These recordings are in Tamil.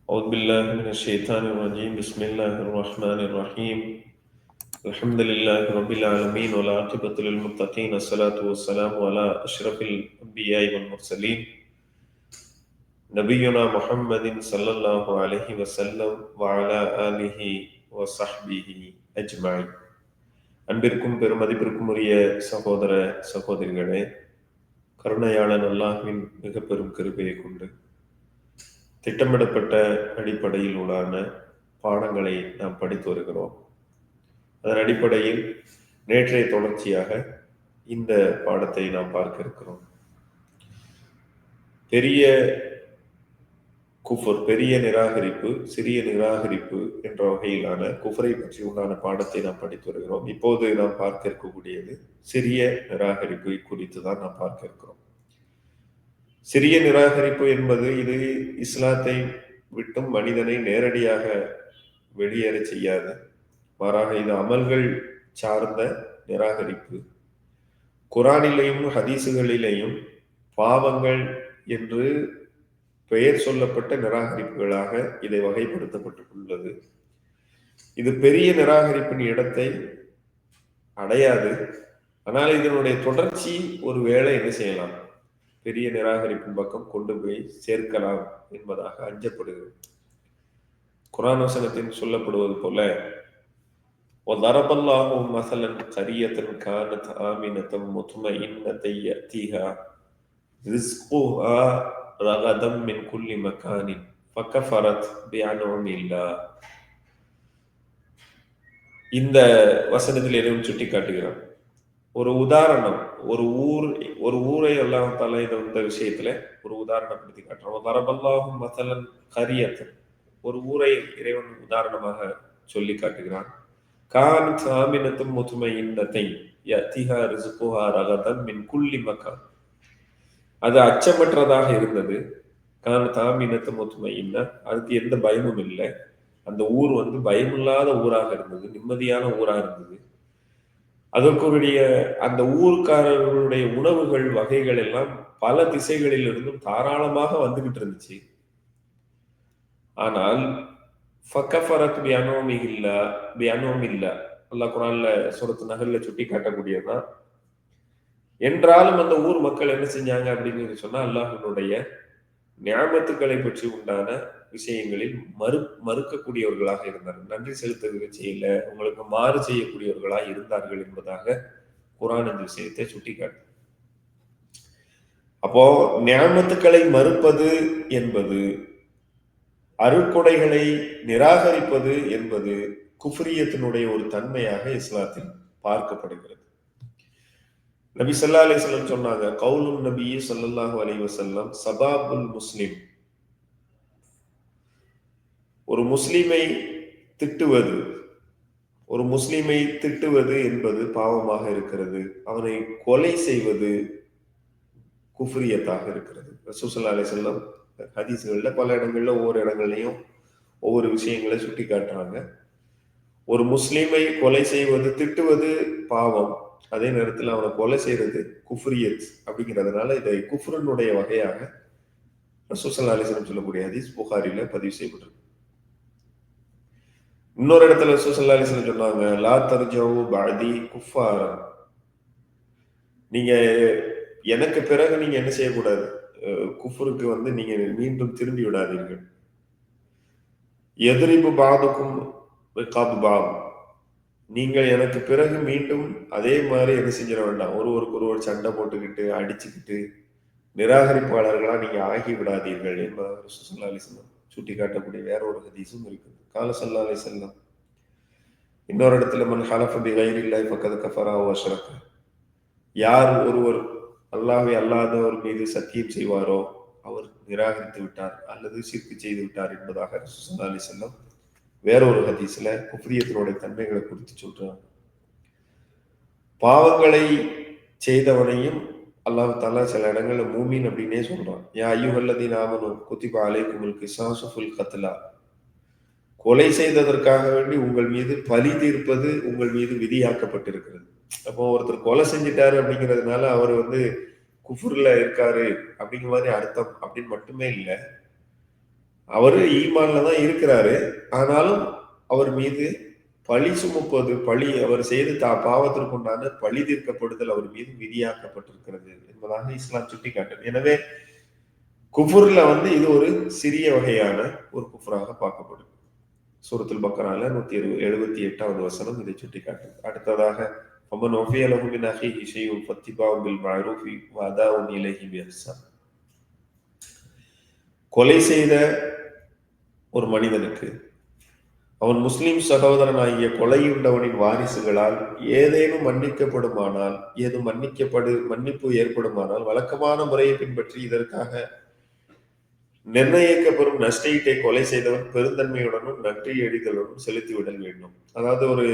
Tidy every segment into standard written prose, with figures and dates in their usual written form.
أعوذ بالله من الشيطان الرجيم بسم الله الرحمن الرحيم الحمد لله رب العالمين والعاقبة للمتقين الصلاة والسلام على أشرف الأنبياء والمرسلين نبينا محمد صلى الله عليه وسلم وعلى آله وصحبه أجمعين. அன்பிற்கும் பெருமதிப்பிற்கும் உரிய சகோதர சகோதரிகளே, கருணையாளன் அல்லாஹ்வின் மிக பெரும் கிருபையை கொண்டு திட்டமிடப்பட்ட அடிப்படையில் உள்ள பாடங்களை நாம் படித்து வருகிறோம். அதன் அடிப்படையில் நேற்றைய தொடர்ச்சியாக இந்த பாடத்தை நாம் பார்க்க இருக்கிறோம். பெரிய குஃபர், பெரிய நிராகரிப்பு, சிறிய நிராகரிப்பு என்ற வகையிலான குஃபரை பற்றி உண்டான பாடத்தை நாம் படித்து வருகிறோம். இப்போது நாம் பார்க்க இருக்கக்கூடியது சிறிய நிராகரிப்பு குறித்து தான் நாம் பார்க்க இருக்கிறோம். சிறிய நிராகரிப்பு என்பது இது இஸ்லாத்தை விட்டும் மனிதனை நேரடியாக வெளியேற செய்யாது. மாறாக இது அமல்கள் சார்ந்த நிராகரிப்பு. குரானிலேயும் ஹதீசுகளிலேயும் பாவங்கள் என்று பெயர் சொல்லப்பட்ட நிராகரிப்புகளாக இதை வகைப்படுத்தப்பட்டுள்ளது. இது பெரிய நிராகரிப்பின் இடத்தை அடையாது. ஆனால் இதனுடைய தொடர்ச்சி ஒரு வேளை என்ன செய்யலாம், பெரிய நிராகரிப்பின் பக்கம் கொண்டு போய் சேர்க்கலாம் என்பதாக அஞ்சப்படுகிறது. குர்ஆன் வசனத்தில் சொல்லப்படுவது போல وَضَرَبَ اللَّهُ مَثَلًا قَرْيَةً كَانَتْ آمِنَةً مُطْمَئِنَّةً يَأْتِيهَا رِزْقُهَا رَغَدًا مِنْ كُلِّ مَكَانٍ فَكَفَرَتْ بِأَنْعُمِ اللَّهِ. இந்த வசனத்தில் எதுவும் சுட்டி காட்டுகிறார். ஒரு உதாரணம், ஒரு ஊரை எல்லாம் தலை இந்த விஷயத்துல ஒரு உதாரணப்படுத்தி காட்டுறோம். தரபல்லாஹும் மசலன் கரியத்தன், ஒரு ஊரை இறைவன் உதாரணமாக சொல்லி காட்டுகிறான். கான் சாமினத்தும் முத்துமையின்னத்தை யத்திஹா ரிசுகுஹா ரகதன் மின் குல்லி மக்கான். அது அச்சமற்றதாக இருந்தது. கான் தாமினத்து முத்துமையின்ன, அதுக்கு எந்த பயமும் இல்லை. அந்த ஊர் பயமில்லாத ஊராக இருந்தது, நிம்மதியான ஊராக இருந்தது. அதற்குரிய அந்த ஊர்க்காரர்களுடைய உணவுகள் வகைகள் எல்லாம் பல திசைகளில் இருந்தும் தாராளமாக வந்துகிட்டு இருந்துச்சு. ஆனால் அல்லாஹ் குர்ஆன்ல சூரத்து நஹ்ல்ல சுட்டி காட்டக்கூடியதுதான். என்றாலும் அந்த ஊர் மக்கள் என்ன செஞ்சாங்க அப்படின்னு சொன்னா, அல்லாஹ்வினுடைய நியாமத்துக்களை பற்றி உண்டான விஷயங்களில் மறுக்கக்கூடியவர்களாக இருந்தார்கள். நன்றி செலுத்த செய்யல, உங்களுக்கு மாறு செய்யக்கூடியவர்களாக இருந்தார்கள் என்பதாக குர்ஆன் இந்த விஷயத்தை சுட்டிக்காட்டு. அப்போ நியாமத்துக்களை மறுப்பது என்பது, அருட்கொடைகளை நிராகரிப்பது என்பது குஃப்ரியத்தினுடைய ஒரு தன்மையாக இஸ்லாத்தில் பார்க்கப்படுகிறது. நபி ஸல்லல்லாஹு அலைஹி வஸல்லம் சொன்னாங்க, கௌலுன் நபி ஸல்லல்லாஹு அலைஹி வஸல்லம் சபாபுல் முஸ்லிம், ஒரு முஸ்லிமை திட்டுவது என்பது பாவமாக இருக்கிறது. அவனை கொலை செய்வது குஃப்ரியத்தாக இருக்கிறது. ரசூல் ஸல்லல்லாஹு அலைஹி வஸல்லம் ஹதீஸ்கள்ல பல இடங்கள்ல ஒவ்வொரு இடங்கள்லையும் ஒவ்வொரு விஷயங்களை சுட்டி காட்டுறாங்க. ஒரு முஸ்லிமை கொலை செய்வது, திட்டுவது பாவம், அதே நேரத்தில் அவனை கொலை செய்யறது குஃப்ரியத் அப்படிங்கிறதுனால இதை குஃப்ரனுடைய வகையாக ரசூல் ஸல்லல்லாஹு அலைஹி வஸல்லம் சொல்லக்கூடிய ஹதீஸ் புகாரில பதிவு செய்யப்பட்டிருக்கு. இன்னொரு இடத்துல ரசூல் ஸல்லல்லாஹு அலைஹி வஸல்லம் சொன்னாங்க, லா தர்ஜவு பஅதி குஃபாரன், நீங்க எனக்கு பிறகு நீங்க என்ன செய்யக்கூடாது, குஃப்ருக்கு நீங்க மீண்டும் திரும்பி விடாதீர்கள். எதிரிபு பாதுக்கும் ரிகாபு பாப், நீங்கள் எனக்கு பிறகு மீண்டும் அதே மாதிரி என்ன செஞ்சிட வேண்டாம், ஒருவர் சண்டை போட்டுக்கிட்டு அடிச்சுக்கிட்டு நிராகரிப்பாளர்களா நீங்க ஆகி விடாதீர்கள் என்பதாக ரசூல் ஸல்லல்லாஹு அலைஹி வஸல்லம் சுட்டி காட்டக்கூடிய வேற ஒரு ஹதீஸும் இருக்குது. கால ஸல்லல்லாஹு அலைஹி வஸல்லம் இன்னொரு இடத்துல மன் ஹலஃப பிகைரில்லாஹி ஃபக்கத் கஃபரா வ அஷ்ரக, யார் ஒருவர் அல்லாஹ்வை அல்லாதவர் மீது சத்தியம் செய்வாரோ அவர் நிராகரித்து விட்டார் அல்லது ஷிர்க் செய்து விட்டார் என்பதாக ரசூல் ஸல்லல்லாஹு அலைஹி வஸல்லம் வேற ஒரு ஹதீஸ்ல குஃப்ரியத்தினுடைய தன்மைகளை குறித்து சொல்றாங்க. பாவங்களை செய்தவனையும் அல்லாஹ் தஆலா சில இடங்கள்ல மூமின் அப்படின்னே சொல்றான். யா அய்யுஹல்லதீன ஆமனூ குத்திப அலைக்குமுல் கிஸாஸு ஃபில் கத்லா, கொலை செய்ததற்காக வேண்டி உங்கள் மீது பழி தீர்ப்பது உங்கள் மீது விதியாக்கப்பட்டிருக்கிறது. அப்போ ஒருத்தர் கொலை செஞ்சிட்டாரு அப்படிங்கிறதுனால அவர் குஃபுர்ல இருக்காரு அப்படிங்கிற மாதிரி அர்த்தம் அப்படின்னு மட்டுமே இல்லை. அவரு ஈமான்ல தான் இருக்கிறாரு. ஆனாலும் அவர் மீது பழி சுமப்பது, அவர் செய்த பாவத்திற்குண்டான பழி தீர்க்கப்படுதல் அவர் மீது விதியாக்கப்பட்டிருக்கிறது என்பதாக இஸ்லாம் சுட்டிக்காட்டுது. எனவே குஃபுர்ல வந்து இது ஒரு சிறிய வகையான ஒரு குஃபுராக பார்க்கப்படுது. சூரத்துல் பக்கரால 178வது வசனம் இதை சுட்டிக்காட்டுது. அடுத்ததாக فَمَنْ عُفِيَ لَهُ مِنْ أَخِيهِ شَيْءٌ فَاتِّبَاعٌ بِالْمَعْرُوفِ وَأَدَاءٌ إِلَيْهِ بِإِحْسَانٍ. கொலை செய்த ஒரு மனிதனுக்கு அவன் முஸ்லிம் சகோதரனாகிய கொலையுண்டவனின் வாரிசுகளால் ஏதேனும் மன்னிக்கப்படுமானால், மன்னிப்பு ஏற்படுமானால் வழக்கமான முறையை பின்பற்றி இதற்காக நிர்ணயிக்கப்படும் நஷ்டஈட்டை கொலை செய்தவன் பெருந்தன்மையுடனும் நன்றி எழிதலுடனும் செலுத்திவிடல் வேண்டும். அதாவது ஒரு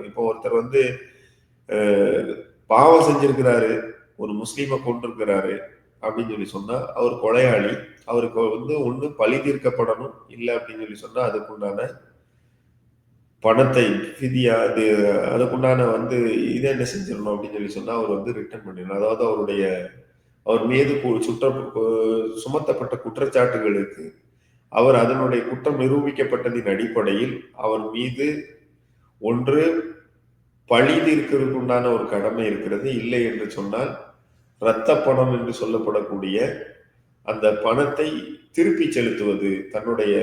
இப்போ ஒருத்தர் வந்து பாவம் செஞ்சிருக்கிறாரு, ஒரு முஸ்லீமை கொண்டிருக்கிறாரு அப்படின்னு சொல்லி சொன்னா அவர் கொலையாளி. அவருக்கு வந்து ஒண்ணு பழி தீர்க்கப்படணும், இல்லை அப்படின்னு சொல்லி சொன்னா அதுக்குண்டான பணத்தை ஃபிதியா அதுக்குண்டான வந்து இதை என்ன செஞ்சிடணும் அப்படின்னு சொல்லி சொன்னா அவர் வந்து ரிட்டர்ன் பண்ணிடணும். அதாவது அவர் மீது சுமத்தப்பட்ட குற்றச்சாட்டுகளுக்கு அவர் அதனுடைய குற்றம் நிரூபிக்கப்பட்டதின் அடிப்படையில் அவர் மீது ஒன்று பழி தீர்க்கிறதுக்கு உண்டான ஒரு கடமை இருக்கிறது. இல்லை என்று சொன்னால் இரத்த பணம் என்று சொல்லப்படக்கூடிய அந்த பணத்தை திருப்பி செலுத்துவது, தன்னுடைய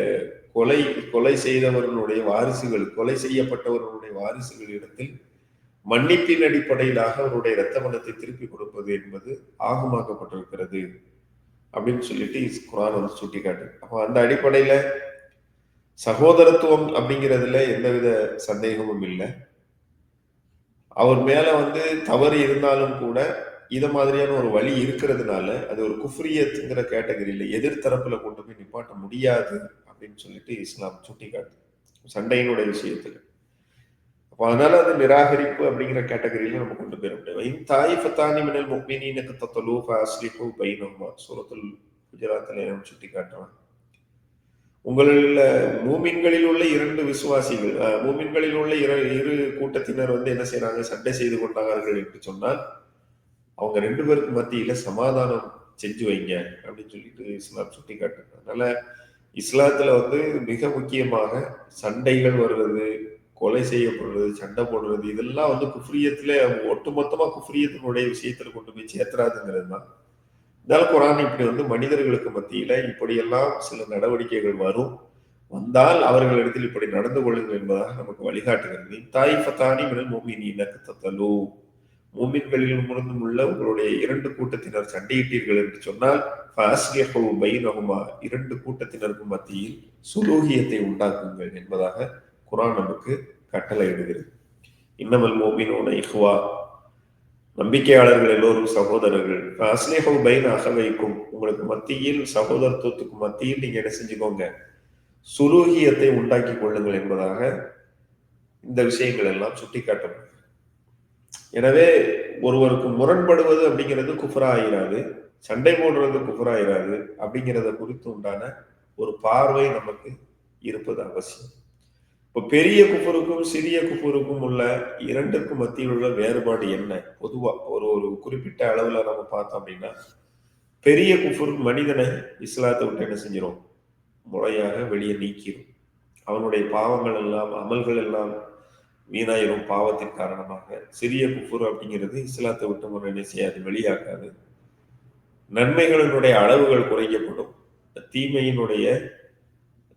கொலை செய்தவர்களுடைய வாரிசுகள், கொலை செய்யப்பட்டவர்களுடைய வாரிசுகளிடத்தில் மன்னிப்பின் அடிப்படையிலாக அவருடைய இரத்த பணத்தை திருப்பி கொடுப்பது என்பது ஆகமாக்கப்பட்டிருக்கிறது அப்படின்னு சொல்லிட்டு குர்ஆன் வந்து சுட்டிக்காட்டு. அப்போ அந்த அடிப்படையில சகோதரத்துவம் அப்படிங்கிறதுல எந்தவித சந்தேகமும் இல்லை. அவர் மேல வந்து தவறு இருந்தாலும் கூட இத மாதிரியான ஒரு வழி இருக்கிறதுனால அது ஒரு குஃப்ரியத்துங்கிற கேட்டகரியில எதிர்த்தரப்புல கொண்டு போய் நிப்பாட்ட முடியாது அப்படின்னு சொல்லிட்டு இஸ்லாம் சுட்டிக்காட்டு சண்டையினுடைய விஷயத்துல. அப்போ அதனால அது நிராகரிப்பு அப்படிங்கிற கேட்டகரியில நம்ம கொண்டு போயிட முடியும். தாயிஃபத்தானி மினல் முஃமினீன கத்தலூ ஃபஅஸ்லிஹு பைனஹுமா சூரத்துல் குஜராத்ல நம்ம சுட்டிக்காட்டுறோம். உங்களில் மூமின்களில் உள்ள இரண்டு விசுவாசிகள், மூமின்களில் உள்ள இரு கூட்டத்தினர் வந்து என்ன செய்யறாங்க, சண்டை செய்து கொண்டார்கள் என்று சொன்னால் அவங்க ரெண்டு பேருக்கு மத்தியில சமாதானம் செஞ்சு வைங்க அப்படின்னு சொல்லிட்டு இஸ்லாம் சுட்டி காட்டுது. அதனால இஸ்லாத்துல வந்து மிக முக்கியமாக சண்டைகள் வர்றது, கொலை செய்யப்படுறது, சண்டை போடுறது, இதெல்லாம் வந்து குஃப்ரியத்துல ஒட்டுமொத்தமா குஃப்ரியத்தினுடைய விஷயத்துல கொண்டு போய் சேர்த்துறாதுங்கிறது தான். இருந்தாலும் குர்ஆன் இப்படி வந்து மனிதர்களுக்கு மத்தியில இப்படியெல்லாம் சில நடவடிக்கைகள் வந்தால் அவர்களிடத்தில் இப்படி நடந்து கொள்ளுங்கள் என்பதாக நமக்கு வழிகாட்டுகிறது. தாயிஃபத்தானி மினல் முஃமினீன கத்தலூ, மூமின்களில் முழுந்தும் உள்ள உங்களுடைய இரண்டு கூட்டத்தினர் சண்டையிட்டீர்கள் என்று சொன்னால் ஃபஅஸ்லிஹு பைனஹுமா, இரண்டு கூட்டத்தினருக்கு மத்தியில் சுலூகியத்தை உண்டாக்குங்கள் என்பதாக குர்ஆன் நமக்கு கட்டளை இடுகிறது. இன்னமல் முஃமினூன இஹ்வா, நம்பிக்கையாளர்கள் எல்லோரும் சகோதரர்கள். ஃபஅஸ்லிஹு பைன அஹவைக்கும், உங்களுக்கு மத்தியில் சகோதரத்துவத்துக்கு மத்தியில் நீங்க என்ன செஞ்சுக்கோங்க, சுலூகியத்தை உண்டாக்கி கொள்ளுங்கள் என்பதாக இந்த விஷயங்கள் எல்லாம் சுட்டிக்காட்டப்படும். எனவே ஒருவருக்கு முரண்படுவது அப்படிங்கிறது குஃப்ரா ஆயிராது, சண்டை போடுறது குஃப்ரா ஆயிராது அப்படிங்கிறத குறித்து உண்டான ஒரு பார்வை நமக்கு இருப்பது அவசியம். இப்போ பெரிய குஃபருக்கும் சிறிய குஃபருக்கும் உள்ள இரண்டுக்கும் மத்தியில் உள்ள வேறுபாடு என்ன? பொதுவா ஒரு குறிப்பிட்ட அளவுல நம்ம பார்த்தோம் அப்படின்னா, பெரிய குஃபர் மனிதனை இஸ்லாத்தை விட்டு என்ன செஞ்சிடும், முறையாக வெளியே நீக்கிடும். அவனுடைய பாவங்கள் எல்லாம், அமல்கள் எல்லாம் வீணாயிரும் பாவத்தின் காரணமாக. சிறிய குஃபுர் அப்படிங்கிறது இஸ்லாத்தை விட்டு முறை செய்யாது, வெளியாகாது. நன்மைகளினுடைய அளவுகள் குறைக்கப்படும், தீமையினுடைய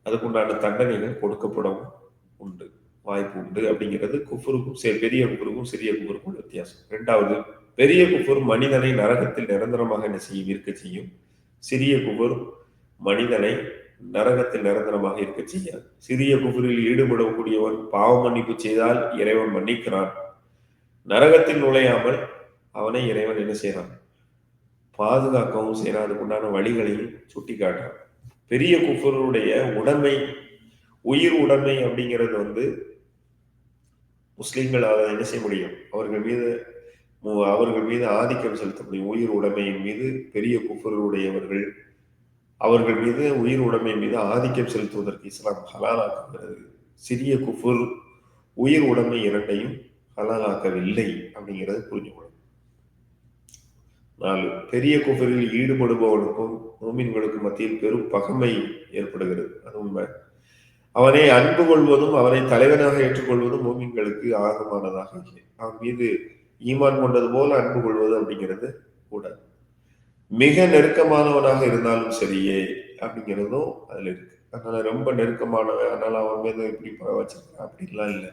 அதுக்குண்டான தண்டனைகள் கொடுக்கப்படவும் உண்டு, வாய்ப்பு உண்டு. அப்படிங்கிறது குஃபுருக்கும் பெரிய குஃபுருக்கும் சிறிய குஃபுருக்கும் வித்தியாசம். இரண்டாவது, பெரிய குஃபுர் மனிதனை நரகத்தில் நிரந்தரமாக என்ன செய்யும், இருக்க செய்யும். சிறிய குஃபுர் மனிதனை நரகத்தில் நிரந்தரமாக இருக்க செய்யாது. சிறிய குஃபுரில் ஈடுபடக்கூடியவன் பாவ மன்னிப்பு செய்தால் இறைவன் மன்னிக்கிறான், நரகத்தில் நுழையாமல் அவனை இறைவன் என்ன செய்யறான், பாதுகாக்கவும் செய்யறான். அதுக்குண்டான வழிகளையும் சுட்டி காட்டுறான். பெரிய குஃபருடைய உடைமை, உயிர் உடைமை அப்படிங்கிறது வந்து முஸ்லிம்கள் அதை என்ன செய்ய முடியும், அவர்கள் மீது ஆதிக்கம் செலுத்த முடியும். உயிர் உடைமையின் மீது பெரிய குஃபருடையவர்கள் அவர்கள் மீது உயிர் உடைமை மீது ஆதிக்கம் செலுத்துவதற்கு இஸ்லாம் ஹலாலாக்குகிறது. சிறிய குஃபுர் உயிர் உடைமை இரண்டையும் ஹலாலாக்கவில்லை அப்படிங்கிறது புரிஞ்சுக்கணும். 4, பெரிய குஃபரில் ஈடுபடுபவனுக்கும் மூமின்களுக்கும் மத்தியில் பெரும் பகைமை ஏற்படுகிறது. அது உண்மை. அவனை அன்பு கொள்வதும் அவனை தலைவனாக ஏற்றுக்கொள்வதும் மூமின்களுக்கு ஆகமானதாக இல்லை. அவன் மீது ஈமான் கொண்டது போல அன்பு கொள்வது அப்படிங்கிறது கூடாது. மிக நெருக்கமானவனாக இருந்தாலும் சரியே அப்படிங்கிறதும் அதுல இருக்கு. அதனால ரொம்ப நெருக்கமானவன், அதனால அவன் மீது இப்படி வச்சிருக்கான் அப்படின்லாம் இல்லை.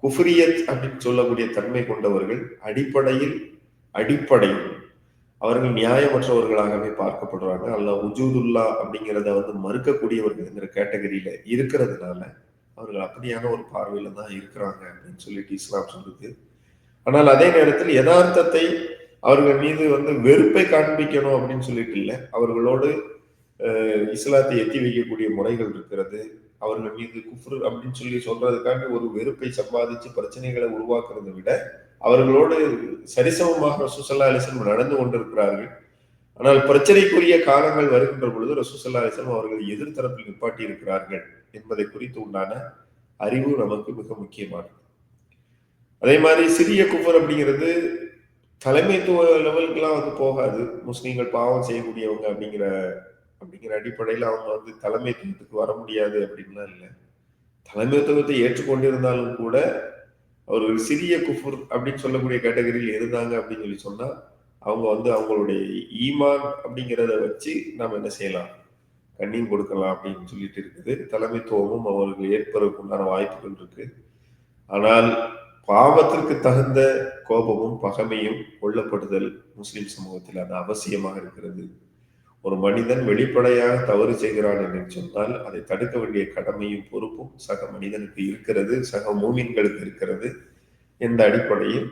குஃப்ரியத் அப்படின்னு சொல்லக்கூடிய தன்மை கொண்டவர்கள் அடிப்படையில் அவர்கள் நியாயமற்றவர்களாகவே பார்க்கப்படுறாங்க. அல்லாஹ் உஜூதுல்லா அப்படிங்கிறத மறுக்கக்கூடியவர்கள்ங்கிற கேட்டகரியில இருக்கிறதுனால அவர்கள் அப்படியான ஒரு பார்வையில தான் இருக்கிறாங்க அப்படின்னு சொல்லிட்டு இஸ்லாம் சொல்லுது. ஆனால் அதே நேரத்தில் யதார்த்தத்தை அவர்கள் மீது வெறுப்பை காண்பிக்கணும் அப்படின்னு சொல்லிட்டு இல்லை. அவர்களோடு இஸ்லாத்தை எத்தி வைக்கக்கூடிய முறைகள் இருக்கிறது. அவர்கள் மீது குஃப்ரு அப்படின்னு சொல்லி சொல்றதுக்காக ஒரு வெறுப்பை சம்பாதிச்சு பிரச்சனைகளை உருவாக்குறதை விட அவர்களோடு சரிசமமாக ரசூல் ஸல்லல்லாஹு அலைஹி வஸல்லம் நடந்து கொண்டிருக்கிறார்கள். ஆனால் பிரச்சனைக்குரிய காலங்கள் வருகின்ற பொழுது ரசூல் ஸல்லல்லாஹு அலைஹி வஸல்லம் அவர்கள் எதிர்த்தரப்பில் நிப்பாட்டி இருக்கிறார்கள் என்பதை குறித்து உண்டான அறிவு நமக்கு மிக முக்கியமானது. அதே மாதிரி சிறிய குஃபர் அப்படிங்கிறது தலைமைத்துவ லெவலுக்குலாம் போகாது. முஸ்லீம்கள் பாவம் செய்யக்கூடியவங்க அப்படிங்கிற அடிப்படையில் அவங்க தலைமைத்துவத்துக்கு வர முடியாது அப்படின்லாம் இல்லை. தலைமைத்துவத்தை ஏற்றுக்கொண்டிருந்தாலும் கூட அவர்கள் சிறிய குஃபுர் அப்படின்னு சொல்லக்கூடிய கேட்டகரியில் இருந்தாங்க அப்படின்னு சொல்லி சொன்னா அவங்க அவங்களுடைய ஈமான் அப்படிங்கிறத வச்சு நாம் என்ன செய்யலாம், கண்ணியம் கொடுக்கலாம் அப்படின்னு சொல்லிட்டு இருக்குது. தலைமைத்துவமும் அவர்கள் ஏற்பதற்கு உண்டான வாய்ப்புகள் இருக்கு. ஆனால் பாவத்திற்கு தகுந்த கோபமும் பகைமையும் கொள்ளப்படுதல் முஸ்லிம் சமூகத்தில் அது அவசியமாக இருக்கிறது. ஒரு மனிதன் வெளிப்படையாக தவறு செய்கிறான் என்று சொன்னால் அதை தடுக்க வேண்டிய கடமையும் பொறுப்பும் சக மனிதனுக்கு இருக்கிறது, சக மூமின்களுக்கு இருக்கிறது. என்ற அடிப்படையில்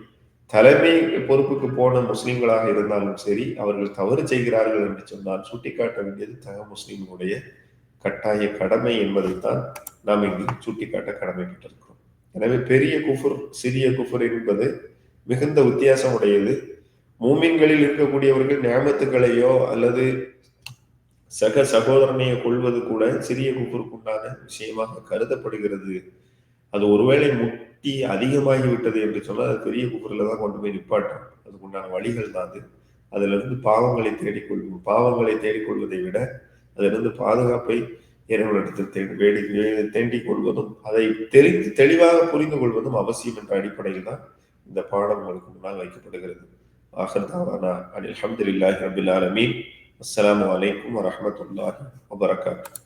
தலைமை பொறுப்புக்கு போன முஸ்லிம்களாக இருந்தாலும் சரி, அவர்கள் தவறு செய்கிறார்கள் என்று சொன்னால் சுட்டிக்காட்ட வேண்டியது சக முஸ்லிம்களுடைய கட்டாய கடமை என்பதைத்தான் நாம் இங்கு சுட்டிக்காட்ட கடமைப்பட்டிருக்கிறோம். எனவே பெரிய குஃபுர் சிறிய குஃபுர் என்பது மிகுந்த வித்தியாசம் உடையது. மூமின்களில் இருக்கக்கூடியவர்கள் நியாமத்துக்களையோ அல்லது சக சகோதரனையோ கொள்வது கூட சிறிய குஃபுருக்குண்டான விஷயமாக கருதப்படுகிறது. அது ஒருவேளை முட்டி அதிகமாகி விட்டது என்று சொன்னால் அது பெரிய குஃபுரில் தான் கொண்டு போய் நிப்பாட்டும். அதுக்குண்டான வழிகள் தான் அது. அதிலிருந்து பாவங்களை தேடிக்கொள்வதை விட அதிலிருந்து பாதுகாப்பை இறைவனிடத்தில் தேண்டிக் கொள்வதும் அதை தெளிவாக புரிந்து கொள்வதும் அவசியம் என்ற அடிப்படையில் தான் இந்த பாடம் உங்களுக்கு முன்னால் வைக்கப்படுகிறது. ஆஹிர் தாவானா அல்ஹம்துலில்லாஹி ரப்பில் ஆலமீன். அஸ்ஸலாமு அலைக்கும் வரஹ்மத்துல்லாஹி வபரகாத்துஹு.